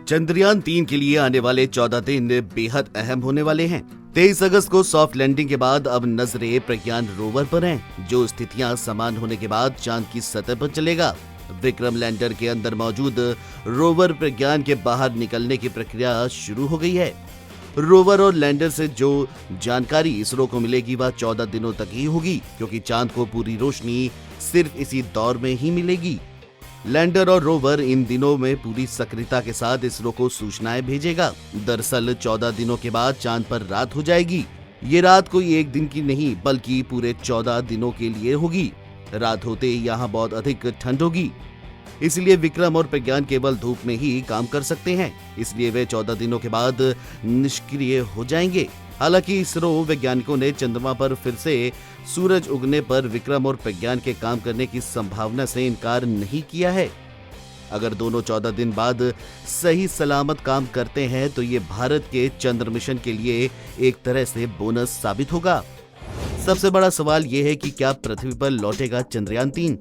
चंद्रयान 3 के लिए आने वाले 14 दिन बेहद अहम होने वाले हैं। 23 अगस्त को सॉफ्ट लैंडिंग के बाद अब नजरें प्रज्ञान रोवर पर हैं, जो स्थितियां समान होने के बाद चांद की सतह पर चलेगा। विक्रम लैंडर के अंदर मौजूद रोवर प्रज्ञान के बाहर निकलने की प्रक्रिया शुरू हो गई है। रोवर और लैंडर से जो जानकारी इसरो को मिलेगी वह 14 दिनों तक ही होगी, क्योंकि चांद को पूरी रोशनी सिर्फ इसी दौर में ही मिलेगी। लैंडर और रोवर इन दिनों में पूरी सक्रियता के साथ इसरो को सूचनाएं भेजेगा। दरअसल 14 दिनों के बाद चांद पर रात हो जाएगी। ये रात कोई एक दिन की नहीं, बल्कि पूरे 14 दिनों के लिए होगी। रात होते ही यहाँ बहुत अधिक ठंड होगी, इसलिए विक्रम और प्रज्ञान केवल धूप में ही काम कर सकते हैं। इसलिए वे 14 दिनों के बाद निष्क्रिय हो जाएंगे। हालांकि इसरो वैज्ञानिकों ने चंद्रमा पर फिर से सूरज उगने पर विक्रम और प्रज्ञान के काम करने की संभावना से इनकार नहीं किया है। अगर दोनों 14 दिन बाद सही सलामत काम करते हैं तो ये भारत के चंद्र मिशन के लिए एक तरह से बोनस साबित होगा। सबसे बड़ा सवाल यह है कि क्या पृथ्वी पर लौटेगा चंद्रयान 3?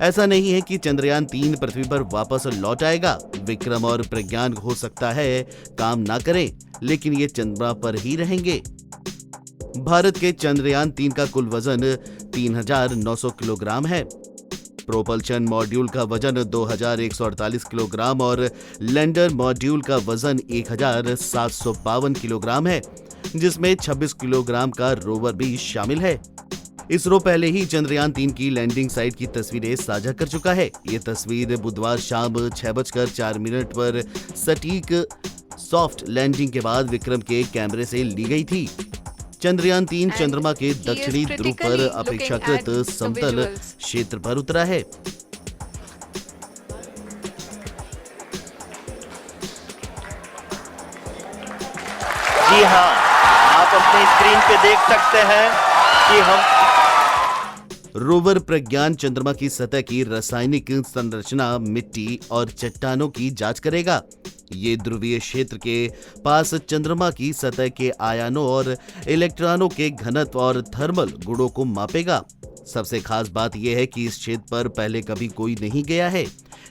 ऐसा नहीं है कि चंद्रयान 3 पृथ्वी पर वापस लौट आएगा। विक्रम और प्रज्ञान हो सकता है काम ना करें, लेकिन ये चंद्रमा पर ही रहेंगे। भारत के चंद्रयान 3 का कुल वजन 3900 किलोग्राम है। प्रोपल्शन मॉड्यूल का वजन 2148 किलोग्राम और लैंडर मॉड्यूल का वजन 1752 किलोग्राम है, जिसमें 26 किलोग्राम का रोवर भी शामिल है। इसरो पहले ही चंद्रयान 3 की लैंडिंग साइट की तस्वीरें साझा कर चुका है। ये तस्वीर बुधवार शाम 6:04 पर सटीक सॉफ्ट लैंडिंग के बाद विक्रम के कैमरे से ली गई थी। चंद्रयान 3 चंद्रमा के दक्षिणी ध्रुव पर अपेक्षाकृत समतल क्षेत्र पर उतरा है। जी हाँ, आप अपनी स्क्रीन पे देख सकते हैं कि हम रोवर प्रज्ञान चंद्रमा की सतह की रासायनिक संरचना, मिट्टी और चट्टानों की जांच करेगा। ये ध्रुवीय क्षेत्र के पास चंद्रमा की सतह के आयनों और इलेक्ट्रॉनों के घनत्व और थर्मल गुणों को मापेगा। सबसे खास बात यह है कि इस क्षेत्र पर पहले कभी कोई नहीं गया है।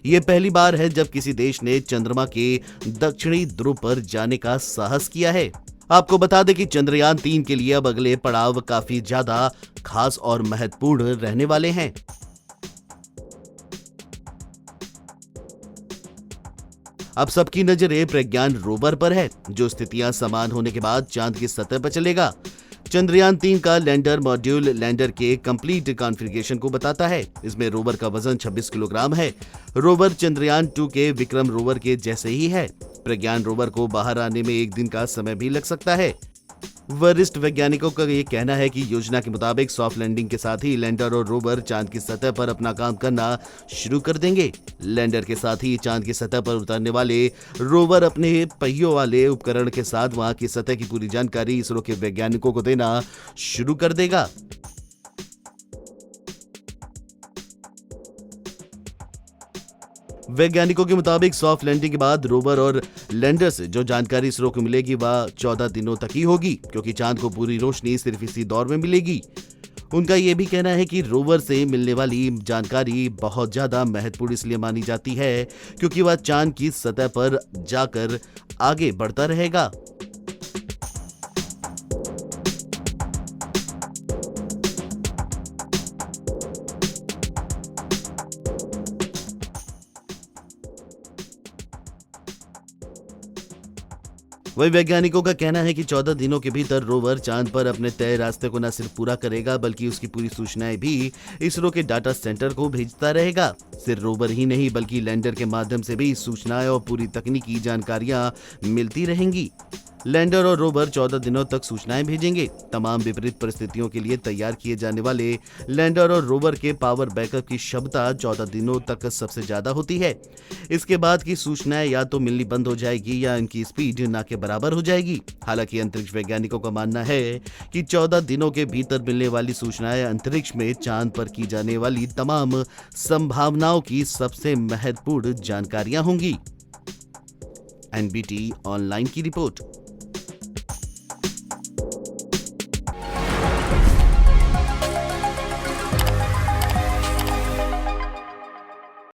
ये पहली बार है जब किसी देश ने चंद्रमा के दक्षिणी ध्रुव पर जाने का साहस किया है। आपको बता दें कि चंद्रयान 3 के लिए अब अगले पड़ाव काफी ज्यादा खास और महत्वपूर्ण रहने वाले हैं। अब सबकी नजरें प्रज्ञान रोवर पर है, जो स्थितियां समान होने के बाद चांद की सतह पर चलेगा। चंद्रयान 3 का लैंडर मॉड्यूल लैंडर के कंप्लीट कॉन्फ़िगरेशन को बताता है। इसमें रोवर का वजन 26 किलोग्राम है। रोवर चंद्रयान 2 के विक्रम रोवर के जैसे ही है। प्रज्ञान रोवर को बाहर आने में एक दिन का समय भी लग सकता है। वरिष्ठ वैज्ञानिकों का ये कहना है कि योजना के मुताबिक सॉफ्ट लैंडिंग के साथ ही लैंडर और रोवर चांद की सतह पर अपना काम करना शुरू कर देंगे। लैंडर के साथ ही चांद की सतह पर उतरने वाले रोवर अपने पहियों वाले उपकरण के साथ वहां की सतह की पूरी जानकारी इसरो के वैज्ञानिकों को देना शुरू कर देगा। वैज्ञानिकों के मुताबिक सॉफ्ट लैंडिंग के बाद रोवर और लैंडर से जो जानकारी इसरो को मिलेगी वह 14 दिनों तक ही होगी, क्योंकि चांद को पूरी रोशनी सिर्फ इसी दौर में मिलेगी। उनका यह भी कहना है कि रोवर से मिलने वाली जानकारी बहुत ज्यादा महत्वपूर्ण इसलिए मानी जाती है क्योंकि वह चांद की सतह पर जाकर आगे बढ़ता रहेगा। वही वैज्ञानिकों का कहना है कि 14 दिनों के भीतर रोवर चांद पर अपने तय रास्ते को न सिर्फ पूरा करेगा, बल्कि उसकी पूरी सूचनाएं भी इसरो के डाटा सेंटर को भेजता रहेगा। सिर्फ रोवर ही नहीं, बल्कि लैंडर के माध्यम से भी सूचनाएं और पूरी तकनीकी जानकारियां मिलती रहेंगी। लैंडर और रोवर 14 दिनों तक सूचनाएं भेजेंगे। तमाम विपरीत परिस्थितियों के लिए तैयार किए जाने वाले लैंडर और रोवर के पावर बैकअप की क्षमता 14 दिनों तक सबसे ज्यादा होती है। इसके बाद की सूचनाएं या तो मिलनी बंद हो जाएगी या इनकी स्पीड ना के बराबर हो जाएगी। हालांकि अंतरिक्ष वैज्ञानिकों का मानना है कि 14 दिनों के भीतर मिलने वाली सूचनाएं अंतरिक्ष में चांद पर की जाने वाली तमाम संभावनाओं की सबसे महत्वपूर्ण जानकारियां होंगी। एनबीटी ऑनलाइन की रिपोर्ट।